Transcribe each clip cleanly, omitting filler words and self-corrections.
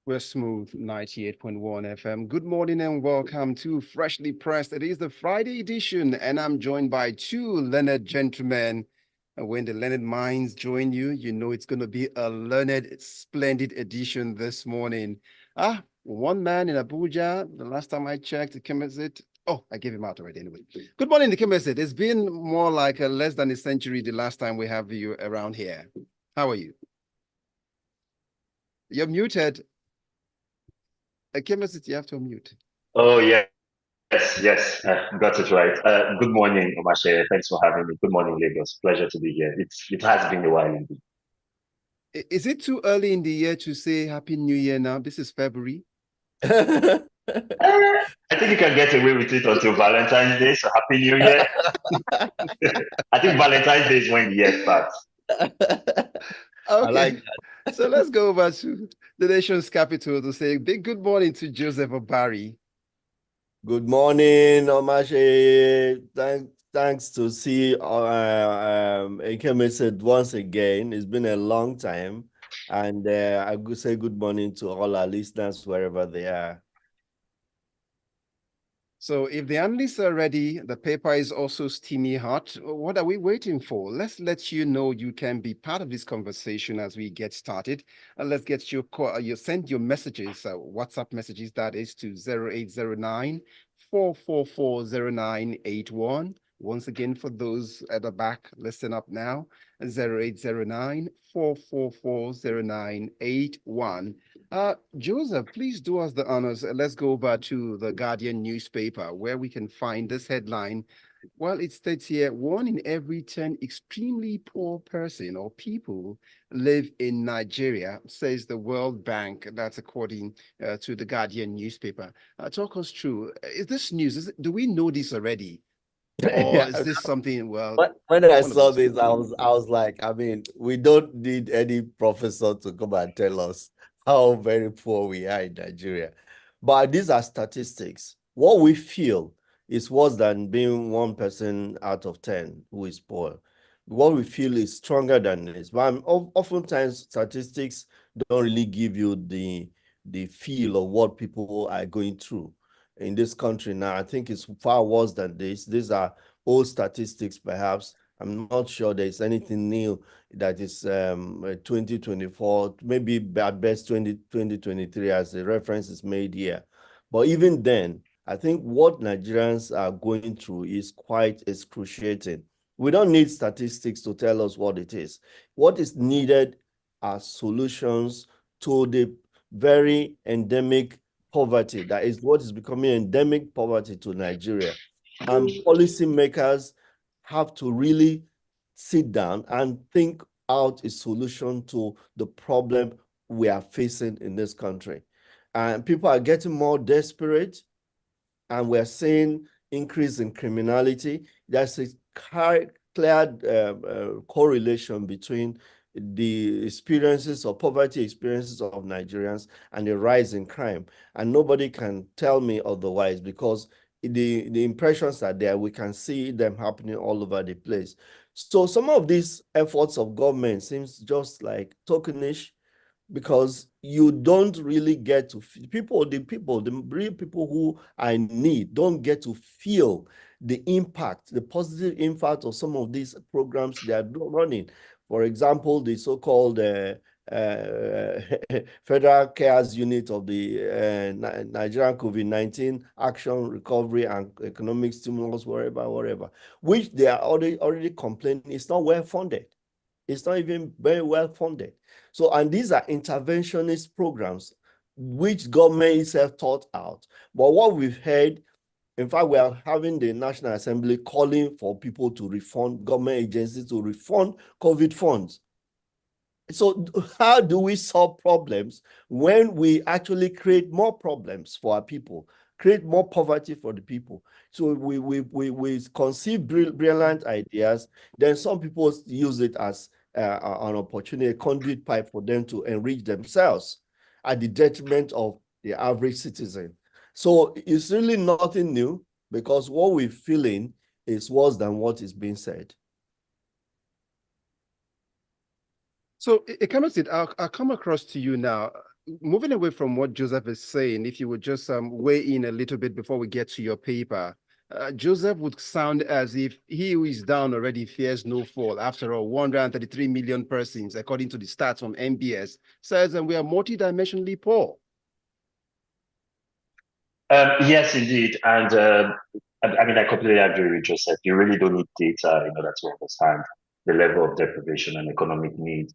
We're smooth 98.1 FM. Good morning and welcome to Freshly Pressed. It is the Friday edition, and I'm joined by two learned gentlemen. And when the learned minds join you, you know it's going to be a learned, splendid edition this morning. One man in Abuja, the last time I checked, Ikemesit. Oh, I gave him out already anyway. Good morning, Ikemesit. It's been more like less than a century the last time we have you around here. How are you? You're muted. Ikemesit, you have to unmute. Oh, yes, got it right. Good morning, Omatseye. Thanks for having me. Good morning, Lagos. Pleasure to be here. It has been a while indeed. Is it too early in the year to say Happy New Year now? This is February. I think you can get away with it until Valentine's Day, so Happy New Year. I think Valentine's Day is when the year starts. I like Okay, so let's go over to the nation's capital to say big good morning to Joseph Obari. Good morning, Omache. Thanks to see Ikemesit once again. It's been a long time. And I could say good morning to all our listeners wherever they are. So if the analysts are ready, the paper is also steamy hot. What are we waiting for? Let's let you know you can be part of this conversation as we get started. Let's get your call, you send your messages, WhatsApp messages, that is to 0809 4440981. Once again, for those at the back, listen up now, 0809 4440981. Joseph, please do us the honors. Let's go over to the Guardian newspaper where we can find this headline. Well, it states here, 1 in every 10 extremely poor person or people live in Nigeria, says the World Bank. That's according to the Guardian newspaper. Talk us through. Is this news? Do we know this already? Or is this something, well, When I one of saw those? this, I was like, I mean, we don't need any professor to come and tell us how very poor we are in Nigeria. But these are statistics. What we feel is worse than being 1 person out of 10 who is poor. What we feel is stronger than this. But oftentimes statistics don't really give you the feel of what people are going through in this country now. I think it's far worse than this. These are old statistics, perhaps. I'm not sure there's anything new that is 2024, maybe at best 2023 as the reference is made here. But even then, I think what Nigerians are going through is quite excruciating. We don't need statistics to tell us what it is. What is needed are solutions to the very endemic poverty that is what is becoming endemic poverty to Nigeria. And policymakers have to really sit down and think out a solution to the problem we are facing in this country. And people are getting more desperate, and we're seeing increase in criminality. There's a clear correlation between the experiences or poverty experiences of Nigerians and the rise in crime. And nobody can tell me otherwise, because the impressions are there. We can see them happening all over the place. So some of these efforts of government seems just like tokenish, because you don't really get to the real people who are in need don't get to feel the impact, the positive impact of some of these programs they are running. For example, the so-called Federal Cares Unit of the Nigerian COVID-19 Action, Recovery, and Economic Stimulus, wherever, which they are already complaining is not well funded. It's not even very well funded. So, and these are interventionist programs which government itself thought out. But what we've heard, in fact, we are having the National Assembly calling for people to refund, government agencies to refund COVID funds. So how do we solve problems when we actually create more problems for our people, create more poverty for the people? So we conceive brilliant ideas, then some people use it as an opportunity, a conduit pipe for them to enrich themselves at the detriment of the average citizen. So it's really nothing new, because what we're feeling is worse than what is being said. So, Ikemesit, I'll come across to you now. moving away from what Joseph is saying, if you would just weigh in a little bit before we get to your paper. Joseph would sound as if he who is down already fears no fall. After all, 133 million persons, according to the stats from MBS, says and we are multidimensionally poor. Yes, indeed. And I mean, I completely agree with Joseph. You really don't need data in order to understand the level of deprivation and economic need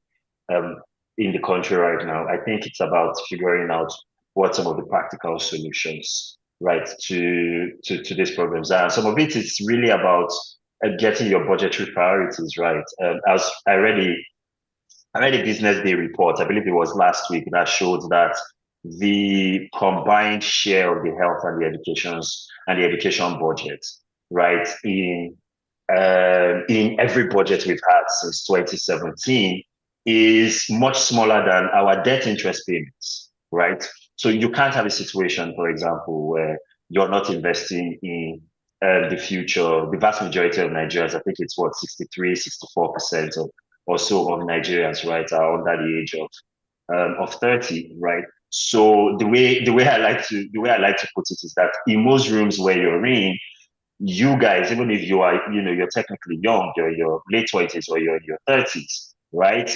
in the country right now. I think it's about figuring out what some of the practical solutions, right, to these problems are. And some of it is really about getting your budgetary priorities right. As I read a Business Day report, I believe it was last week, that showed that the combined share of the health and the education budget, right, in every budget we've had since 2017 is much smaller than our debt interest payments, right? So you can't have a situation, for example, where you're not investing in the future. The vast majority of Nigerians, I think it's what, 63, 64% or so of Nigerians, right, are under the age of 30, right? So the way I like to put it is that in most rooms where you're in, you guys, even if you are, you're technically young, you're in your late 20s or you're in your 30s, right?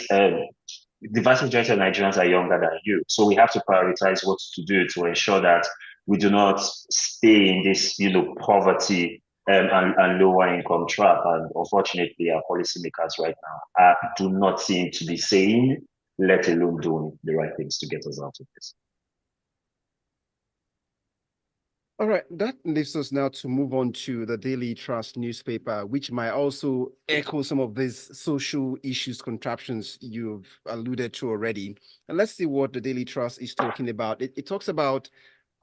The vast majority of Nigerians are younger than you. So we have to prioritize what to do to ensure that we do not stay in this, poverty and lower income trap. And unfortunately, our policymakers right now do not seem to be saying, let alone doing the right things to get us out of this. All right, that leaves us now to move on to the Daily Trust newspaper, which might also echo some of these social issues, contraptions you've alluded to already. And let's see what the Daily Trust is talking about. It talks about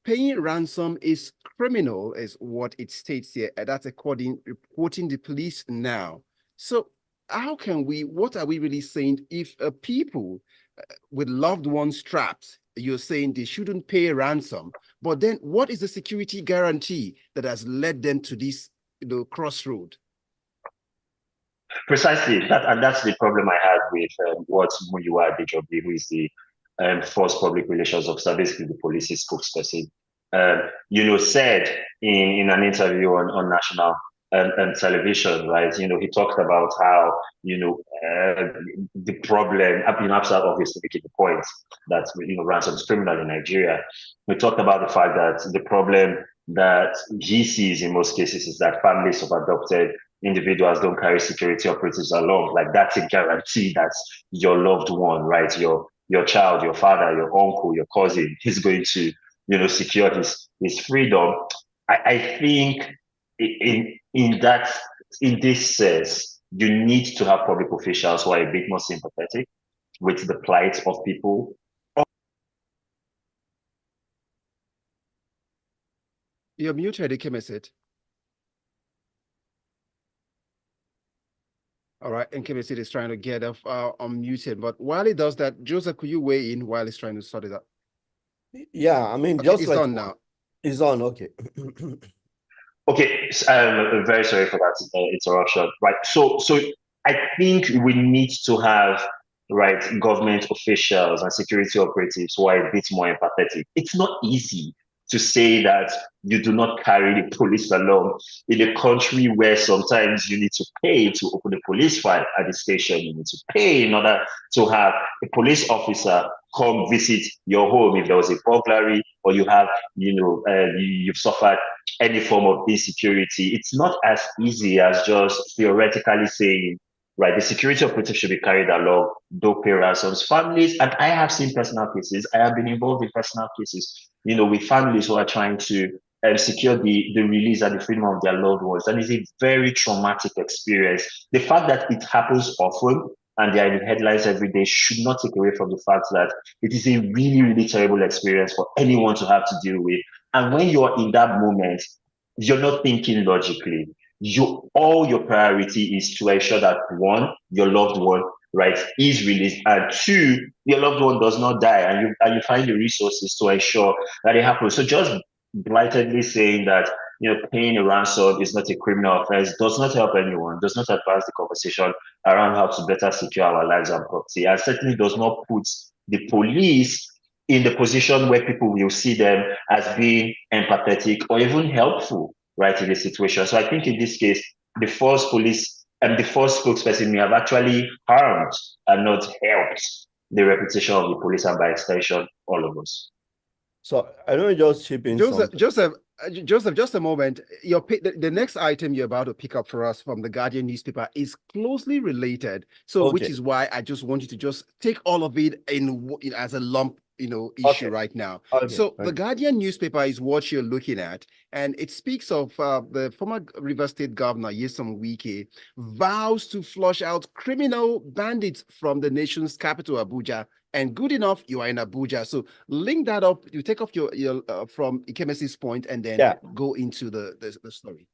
paying ransom is criminal, is what it states here. And that's reporting the police now. So what are we really saying if people with loved ones trapped, you're saying they shouldn't pay ransom? But then what is the security guarantee that has led them to this crossroad? Precisely, that's the problem I had with what Muyiwa Adejobi, who is the force public relations officer, basically the police's spokesperson, said in an interview on national television, right? He talked about how the problem. Obviously making the point that ransom is criminal in Nigeria. We talked about the fact that the problem that he sees in most cases is that families of adopted individuals don't carry security operatives along. Like, that's a guarantee that your loved one, right, your child, your father, your uncle, your cousin, is going to secure his freedom. I think in this sense, you need to have public officials who are a bit more sympathetic with the plight of people. You're muted, Ikemesit. All right, Ikemesit is trying to get off unmuted, but while he does that, Joseph, could you weigh in while he's trying to sort it out? Yeah, I mean, okay, it's on now. It's on, okay. Okay, I'm very sorry for that interruption. Right, so I think we need to have government officials and security operatives who are a bit more empathetic. It's not easy to say that you do not carry the police along in a country where sometimes you need to pay to open a police file at the station. You need to pay in order to have a police officer come visit your home if there was a burglary or you have, you've suffered any form of insecurity. It's not as easy as just theoretically saying, right, the security operative should be carried along, don't pay ransoms. Families, and I have seen personal cases, I have been involved in personal cases, with families who are trying to secure the release and the freedom of their loved ones. And it's a very traumatic experience. The fact that it happens often and they are in the headlines every day should not take away from the fact that it is a really, really terrible experience for anyone to have to deal with. And when you're in that moment, you're not thinking logically. All your priority is to ensure that, one, your loved one, right, is released, and two, your loved one does not die, and you find the resources to ensure that it happens. So just blatantly saying that paying a ransom is not a criminal offense does not help anyone, does not advance the conversation around how to better secure our lives and property, and certainly does not put the police in the position where people will see them as being empathetic or even helpful, right, in the situation. So I think in this case, the force police and the force spokesperson may have actually harmed and not helped the reputation of the police and by extension, all of us. So I don't just chip in Joseph, something. Joseph, just a moment. The next item you're about to pick up for us from the Guardian newspaper is closely related. So, Okay. which is why I just want you to just take all of it as a lump, issue right now. Okay. So the Guardian newspaper is what you're looking at, and it speaks of the former River State Governor Nyesom Wike vows to flush out criminal bandits from the nation's capital, Abuja. And good enough, you are in Abuja. So link that up. You take off your from Ikemesit point and then go into the story.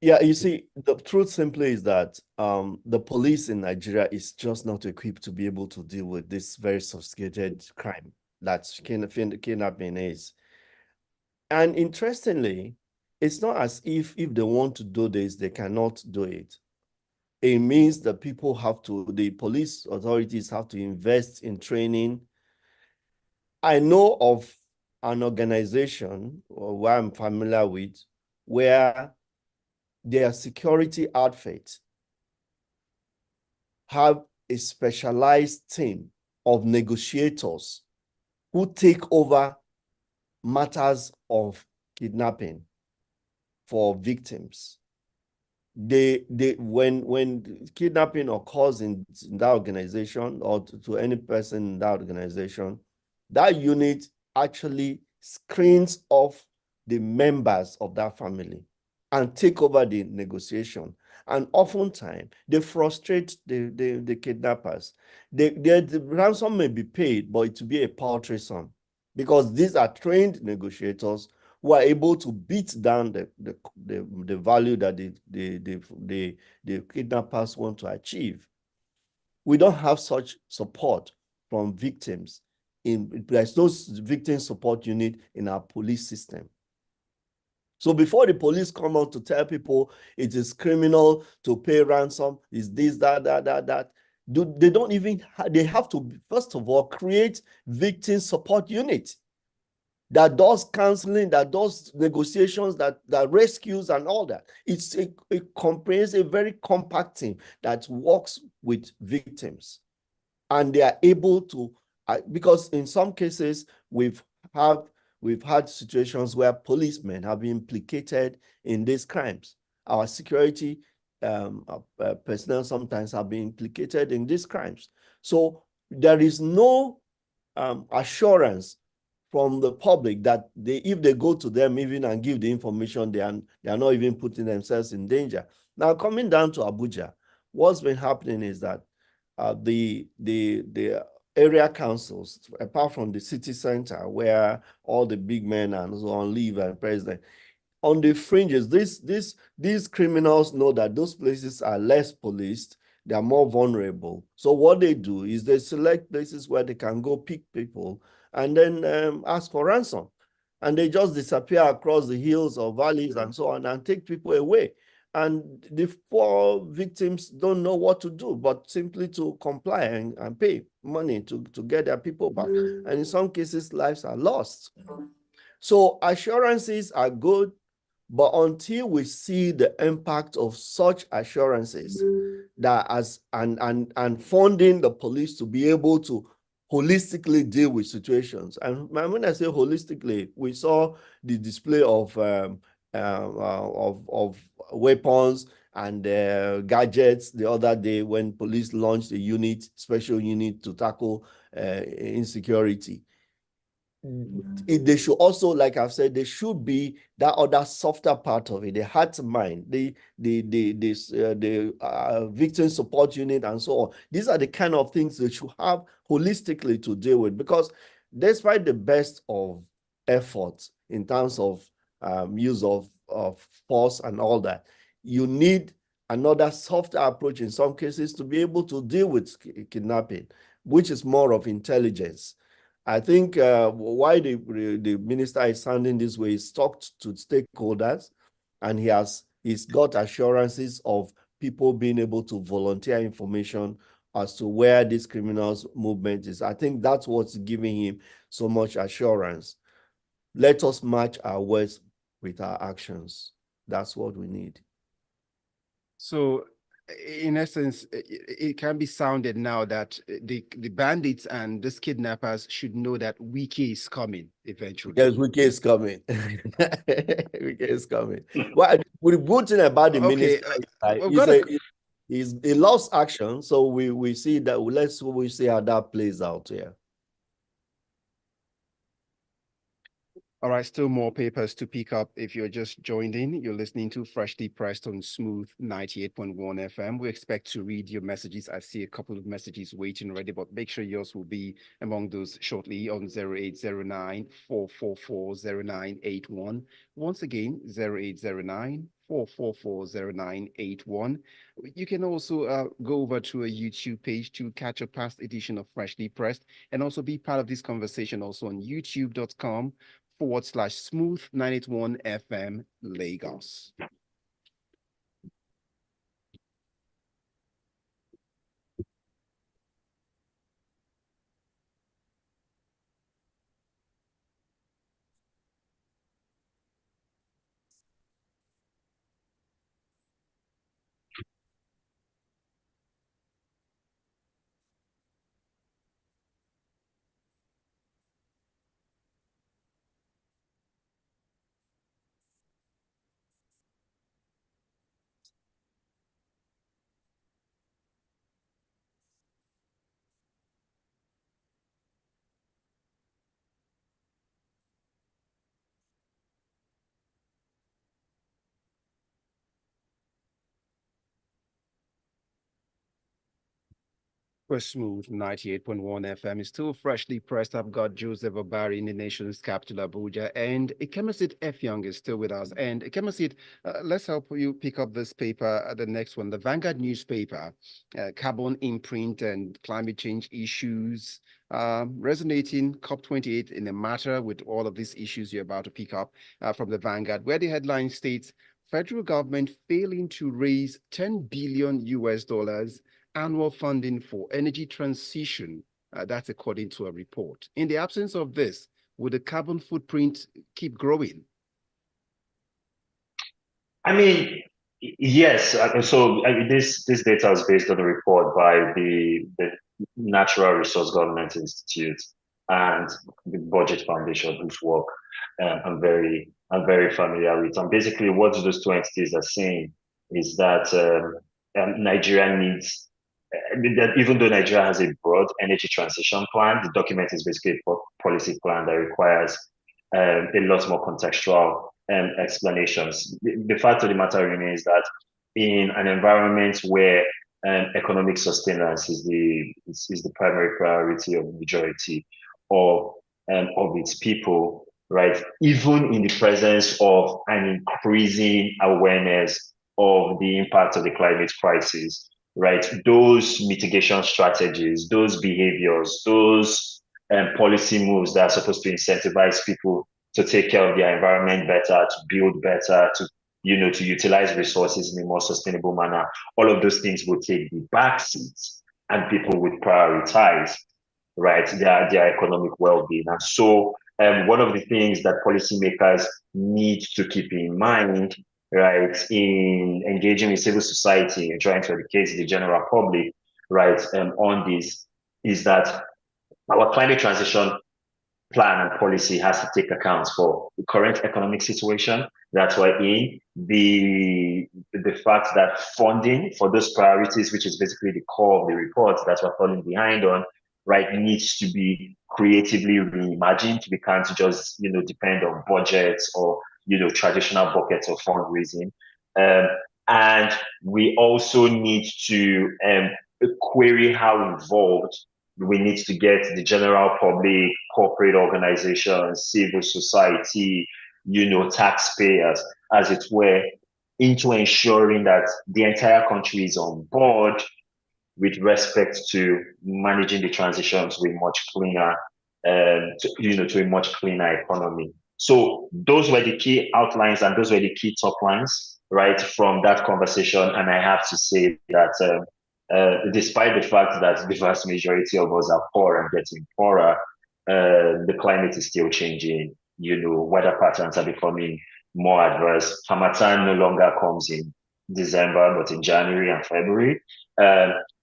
Yeah, you see, the truth simply is that the police in Nigeria is just not equipped to be able to deal with this very sophisticated crime that kidnapping is. And interestingly, it's not as if they want to do this, they cannot do it. It means that the police authorities have to invest in training. I know of an organization where I'm familiar with where their security outfits have a specialized team of negotiators who take over matters of kidnapping for victims. When kidnapping occurs in that organization or to any person in that organization, that unit actually screens off the members of that family and take over the negotiation. And oftentimes, they frustrate the kidnappers. The ransom may be paid, but it will be a paltry sum because these are trained negotiators who are able to beat down the value that the kidnappers want to achieve. We don't have such support from victims. There's no victim support unit in our police system. So before the police come out to tell people it is criminal to pay ransom, is this, that, they don't even, they have to, first of all, create victim support unit that does counseling, that does negotiations, that rescues and all that. It's a comprehensive, very compact team that works with victims. And they are able to, because in some cases, we've had situations where policemen have been implicated in these crimes. Our security personnel sometimes have been implicated in these crimes. So there is no assurance from the public that if they go to them even and give the information, they are not even putting themselves in danger. Now, coming down to Abuja, what's been happening is that the area councils, apart from the city center where all the big men and so on leave and president, on the fringes, these criminals know that those places are less policed, they are more vulnerable. So what they do is they select places where they can go pick people and then ask for ransom. And they just disappear across the hills or valleys and so on and take people away. And the poor victims don't know what to do, but simply to comply and pay money to get their people back. And in some cases, lives are lost. So assurances are good, but until we see the impact of such assurances and funding the police to be able to holistically deal with situations. And when I say holistically, we saw the display of weapons and gadgets the other day when police launched a special unit to tackle insecurity. They should also, like I've said, there should be that other softer part of it, the heart mind, the victim support unit and so on. These are the kind of things they should have holistically to deal with, because despite the best of efforts in terms of use of force and all that, you need another softer approach in some cases to be able to deal with kidnapping, which is more of intelligence. I think why the minister is sounding this way is talked to stakeholders, and he's got assurances of people being able to volunteer information as to where this criminals movement is. I think that's what's giving him so much assurance. Let us match our words with our actions. That's what we need. So, in essence, it can be sounded now that the bandits and these kidnappers should know that Wiki is coming eventually. Yes, Wiki is coming. Wiki is coming. Well, the good thing about the minister is he loves action, so we see that. We see how that plays out here. All right, still more papers to pick up. If you're just joined in, you're listening to Freshly Pressed on Smooth 98.1 FM. We expect to read your messages. I see a couple of messages waiting already, but make sure yours will be among those shortly on 0809 444 0981. Once again, 0809 4440981. You can also go over to a YouTube page to catch a past edition of Freshly Pressed and also be part of this conversation also on youtube.com/smooth 981 FM Lagos. We're Smooth 98.1 FM. Is still freshly pressed. I've got Joseph Obari in the nation's capital, Abuja, and Ikemesit Effiong is still with us. And Ikemesit, let's help you pick up this paper, the next one, the Vanguard newspaper, carbon imprint and climate change issues, resonating COP28 in a matter with all of these issues you're about to pick up from the Vanguard, where the headline states, federal government failing to raise 10 billion US dollars annual funding for energy transition. That's according to a report. In the absence of this, would the carbon footprint keep growing? I mean, yes. So this data is based on a report by the Natural Resource Governance Institute and the Budget Foundation, whose work I'm very familiar with. And basically, what those two entities are saying is that Nigeria needs. That even though Nigeria has a broad energy transition plan, the document is basically a policy plan that requires a lot more contextual explanations. The fact of the matter remains that in an environment where economic sustenance is the primary priority of the majority of its people, right? Even in the presence of an increasing awareness of the impact of the climate crisis, right? Those mitigation strategies, those behaviors, those policy moves that are supposed to incentivize people to take care of their environment better, to build better, to to utilize resources in a more sustainable manner. All of those things will take the back seats, and people would prioritize, right, their economic well-being. And so, one of the things that policymakers need to keep in mind, right, in engaging with civil society and trying to educate the general public, right, on this, is that our climate transition plan and policy has to take account for the current economic situation that we're in, the fact that funding for those priorities, which is basically the core of the report that we're falling behind on, right, needs to be creatively reimagined. We can't just depend on budgets or traditional buckets of fundraising, and we also need to query how involved we need to get the general public, corporate organizations, civil society, taxpayers, as it were, into ensuring that the entire country is on board with respect to managing the transition to a much cleaner, to a much cleaner economy. So those were the key outlines and those were the key top lines, right, from that conversation. And I have to say that despite the fact that the vast majority of us are poor and getting poorer, the climate is still changing. Weather patterns are becoming more adverse. Harmattan no longer comes in December, but in January and February.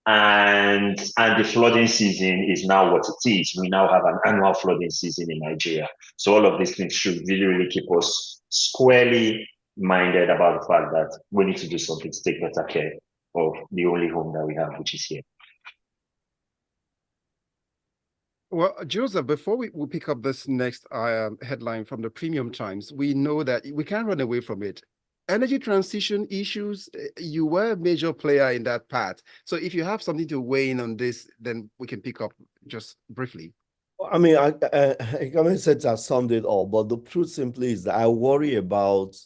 And the flooding season is now what it is. We now have an annual flooding season in Nigeria. So all of these things should really, really keep us squarely minded about the fact that we need to do something to take better care of the only home that we have, which is here. Well, Joseph, before we pick up this next headline from the Premium Times, we know that we can't run away from it. Energy transition issues, you were a major player in that part. So if you have something to weigh in on this, then we can pick up just briefly. I mean, Ikemesit has summed it all, but the truth simply is that I worry about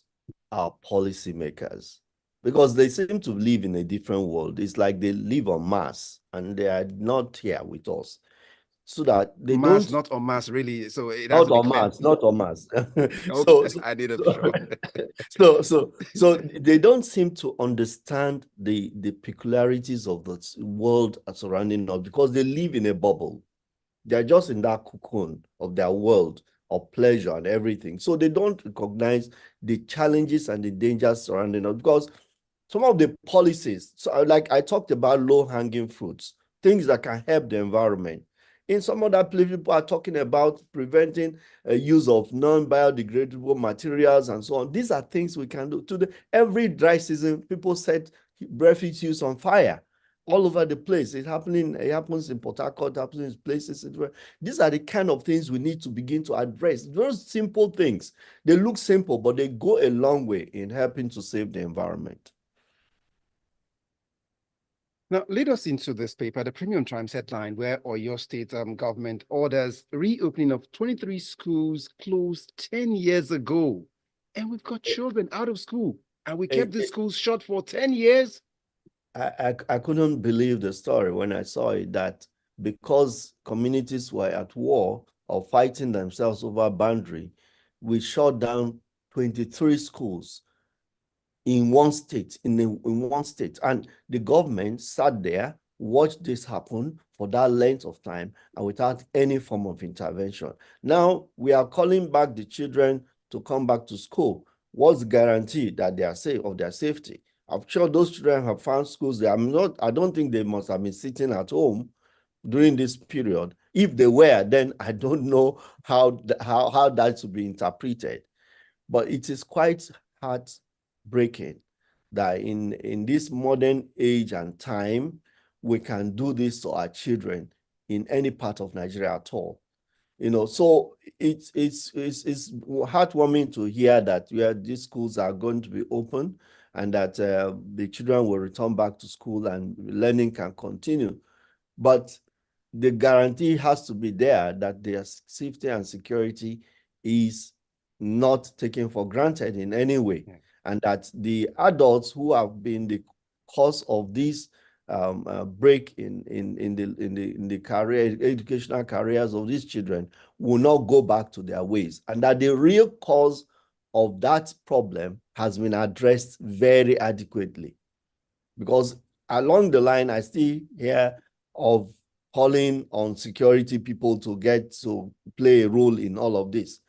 our policymakers because they seem to live in a different world. It's like they live on Mars and they are not here with us. So that they Mars, don't not on Mars, really. So it has to be clear. Not on Mars. Okay, I need to be sure. So they don't seem to understand the peculiarities of the world surrounding us because they live in a bubble. They're just in that cocoon of their world of pleasure and everything. So they don't recognize the challenges and the dangers surrounding us because some of the policies, so like I talked about low-hanging fruits, things that can help the environment. In some other places, people are talking about preventing use of non-biodegradable materials and so on. These are things we can do. Every dry season, people set refugees on fire all over the place. It happens in Port Harcourt, it happens in places. These are the kind of things we need to begin to address. Those simple things, they look simple, but they go a long way in helping to save the environment. Now, lead us into this paper, the Premium Times headline, where Oyo State government orders reopening of 23 schools closed 10 years ago. And we've got children out of school, and we kept the schools shut for 10 years. I couldn't believe the story when I saw it, that because communities were at war or fighting themselves over boundary, we shut down 23 schools in one state, in one state. And the government sat there, watched this happen for that length of time and without any form of intervention. Now we are calling back the children to come back to school. What's the guarantee that they are safe, of their safety? I'm sure those children have found schools. I don't think they must have been sitting at home during this period. If they were, then I don't know how that should be interpreted. But it is quite heartbreaking that in this modern age and time, we can do this to our children in any part of Nigeria at all. So it's heartwarming to hear that these schools are going to be open and that the children will return back to school and learning can continue. But the guarantee has to be there that their safety and security is not taken for granted in any way, and that the adults who have been the cause of this break in the educational careers of these children will not go back to their ways, and that the real cause of that problem has been addressed very adequately. Because along the line, I still hear of calling on security people to play a role in all of this.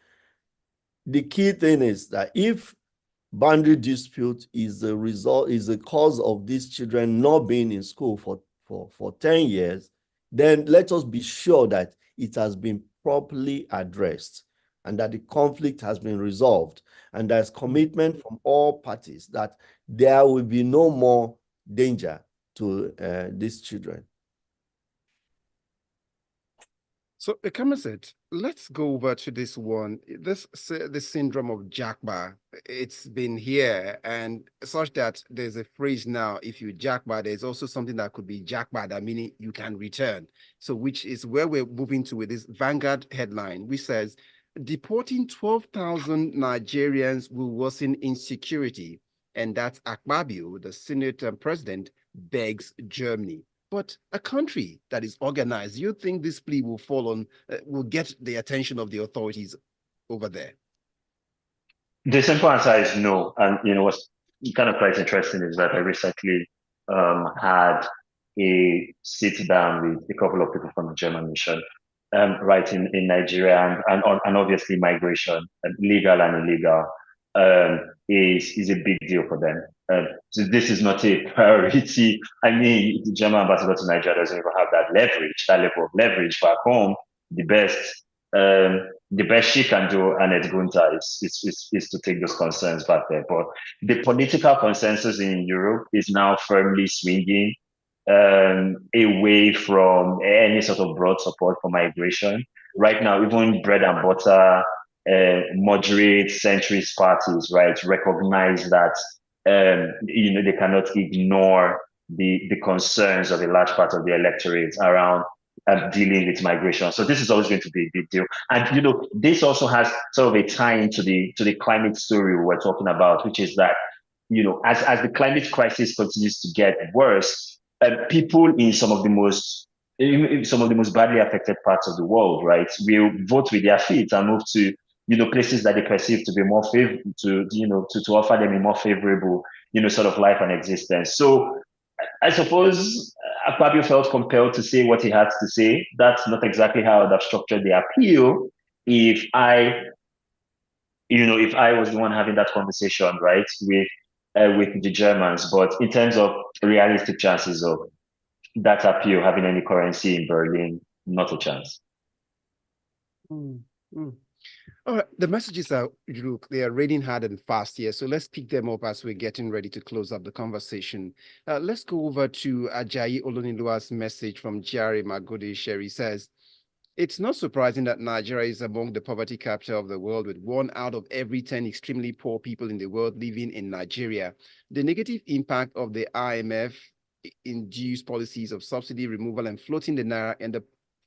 The key thing is that if boundary dispute is the cause of these children not being in school for 10 years, then let us be sure that it has been properly addressed and that the conflict has been resolved, and there's commitment from all parties that there will be no more danger to these children. So, Ikemesit, let's go over to this one. This syndrome of Jaba, it's been here, and such that there's a phrase now, if you Jaba, there's also something that could be Jaba, meaning you can return. So, which is where we're moving to with this Vanguard headline, which says, deporting 12,000 Nigerians will worsen insecurity. And that's Akpabio, the Senate president, begs Germany. But a country that is organized, you think this plea will fall on, will get the attention of the authorities over there? The simple answer is no. And what's kind of quite interesting is that I recently had a sit down with a couple of people from the German mission, right in Nigeria, and obviously migration, legal and illegal, is a big deal for them. So this is not a priority. I mean, the German ambassador to Nigeria doesn't even have that level of leverage back home. The best she can do, Annette Gunther, is to take those concerns back there. But the political consensus in Europe is now firmly swinging away from any sort of broad support for migration. Right now, even bread and butter, moderate centrist parties, right, recognize that they cannot ignore the concerns of a large part of the electorate around dealing with migration. So this is always going to be a big deal. And this also has sort of a tie into the climate story we're talking about, which is that as the climate crisis continues to get worse, people in some of the most badly affected parts of the world, right, will vote with their feet and move to places that they perceive to be more favorable to offer them a more favorable sort of life and existence. So I suppose Akpabio felt compelled to say what he had to say. That's not exactly how I would have structured the appeal if I was the one having that conversation, right, with the Germans. But in terms of realistic chances of that appeal having any currency in Berlin, not a chance. All right, the messages are, look, they are raining hard and fast here. So let's pick them up as we're getting ready to close up the conversation. Let's go over to Ajayi Oloniluwa's message from Jerry Magodi. Sherry says, it's not surprising that Nigeria is among the poverty capital of the world, with 1 out of every 10 extremely poor people in the world living in Nigeria. The negative impact of the IMF-induced policies of subsidy removal and floating the naira and the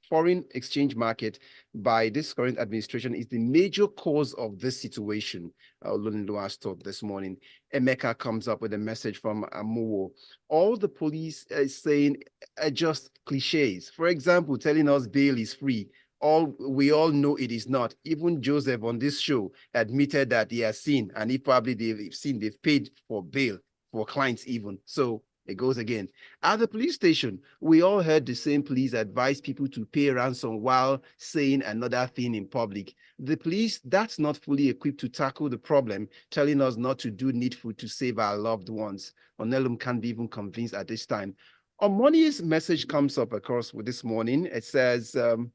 foreign exchange market by this current administration is the major cause of this situation, Oloniluwa taught this morning. Emeka comes up with a message from Amuwo. All the police is saying are just cliches. For example, telling us bail is free. We all know it is not. Even Joseph on this show admitted that he has seen, and they've paid for bail for clients even. So it goes again. At the police station, we all heard the same police advise people to pay ransom while saying another thing in public. The police, that's not fully equipped to tackle the problem, telling us not to do needful to save our loved ones. Onelum can't be even convinced at this time. Omoni's message comes up across with this morning. It says, the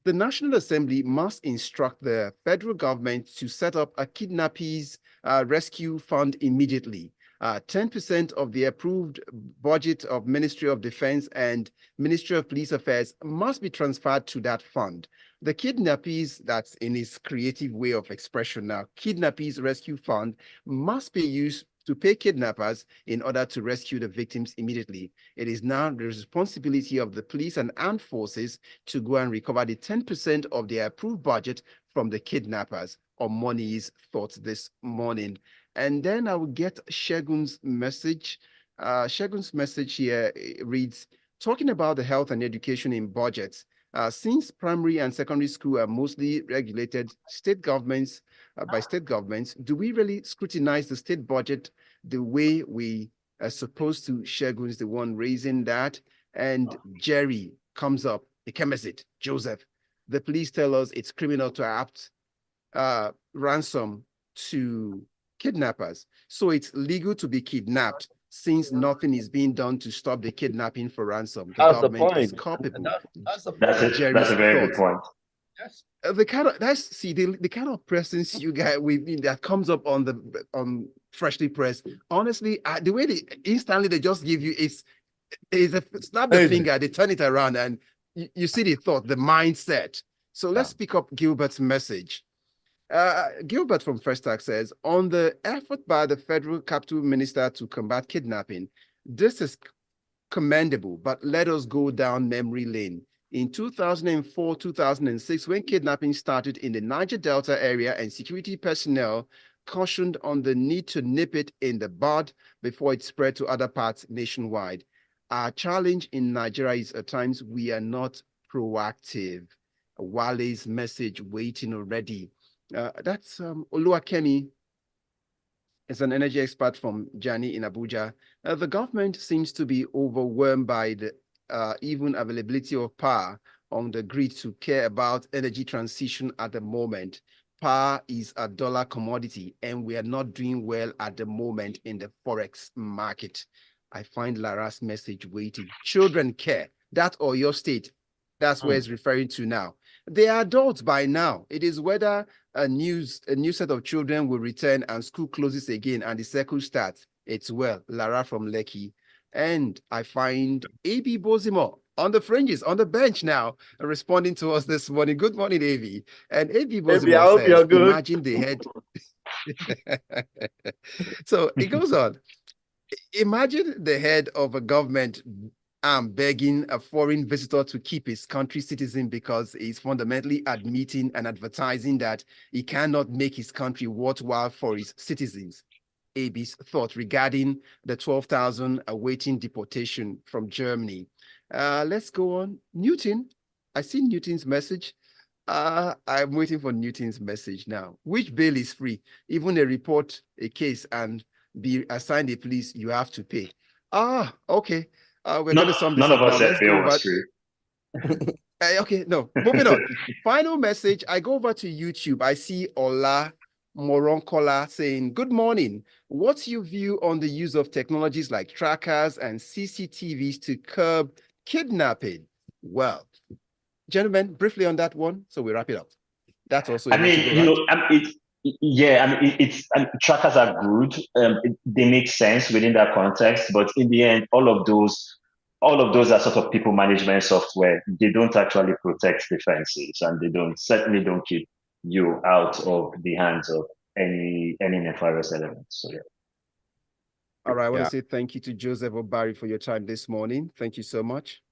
National Assembly must instruct the federal government to set up a kidnappees rescue fund immediately. 10% of the approved budget of Ministry of Defense and Ministry of Police Affairs must be transferred to that fund. The kidnappees, that's in its creative way of expression now, kidnappees rescue fund must be used to pay kidnappers in order to rescue the victims immediately. It is now the responsibility of the police and armed forces to go and recover the 10% of their approved budget from the kidnappers. Omoni's thoughts this morning. And then I will get Shegun's message. Shegun's message here reads, talking about the health and education in budgets. Since primary and secondary school are mostly regulated by state governments, do we really scrutinize the state budget the way we are supposed to? Shegun's the one raising that. And Jerry comes up, Ikemesit, Joseph. The police tell us it's criminal to apt ransom to kidnappers. So it's legal to be kidnapped since nothing is being done to stop the kidnapping for ransom. The government is culpable. That's a very good point. Yes. The kind of presence you guys that comes up on Freshly Pressed. Honestly, the way instantly they just give you is a snap the finger, they turn it around, and you see the thought, the mindset. So let's pick up Gilbert's message. Gilbert from First Tax says, on the effort by the federal capital minister to combat kidnapping, this is commendable, but let us go down memory lane. In 2004-2006, when kidnapping started in the Niger Delta area and security personnel cautioned on the need to nip it in the bud before it spread to other parts nationwide. Our challenge in Nigeria is at times we are not proactive. Wale's message waiting already. That's Oluwakemi It's an energy expert from Jani in Abuja. The government seems to be overwhelmed by the even availability of power on the grid to care about energy transition at the moment. Power is a dollar commodity, and we are not doing well at the moment in the forex market. I find Lara's message waiting. Children care. That or your state. That's where it's referring to now. They are adults by now. It is whether a new set of children will return and school closes again and the circle starts. It's well, Lara from Lekki. And I find AB Bozimo on the fringes, on the bench now, responding to us this morning. Good morning, AB. And AB Bozimo says, imagine the head. So it goes on. Imagine the head of a government begging a foreign visitor to keep his country citizen because he's fundamentally admitting and advertising that he cannot make his country worthwhile for his citizens. AB's thought regarding the 12,000 awaiting deportation from Germany. Let's go on. Newton, I see Newton's message. I'm waiting for Newton's message now. Which bail is free? Even a report, a case, and be assigned a police, you have to pay. Okay. We're going to sum this up. None of us said bail was free. Okay, no. Moving on. Final message. I go over to YouTube. I see Ola Moronkola saying, good morning. What's your view on the use of technologies like trackers and CCTVs to curb kidnapping? Well, gentlemen, briefly on that one, so we wrap it up. That's also. Trackers are good. They make sense within that context, but in the end, all of those are sort of people management software. They don't actually protect defenses, and they certainly don't keep you out of the hands of any nefarious elements. So yeah. All right, I want to say thank you to Joseph Obari for your time this morning. Thank you so much.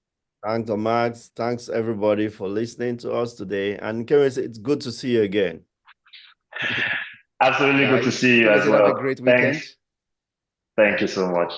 Thanks, Max. Thanks everybody for listening to us today. And Ikemesit, it's good to see you again. Absolutely good to see you as well. Have a great weekend. Thanks. Thank you so much.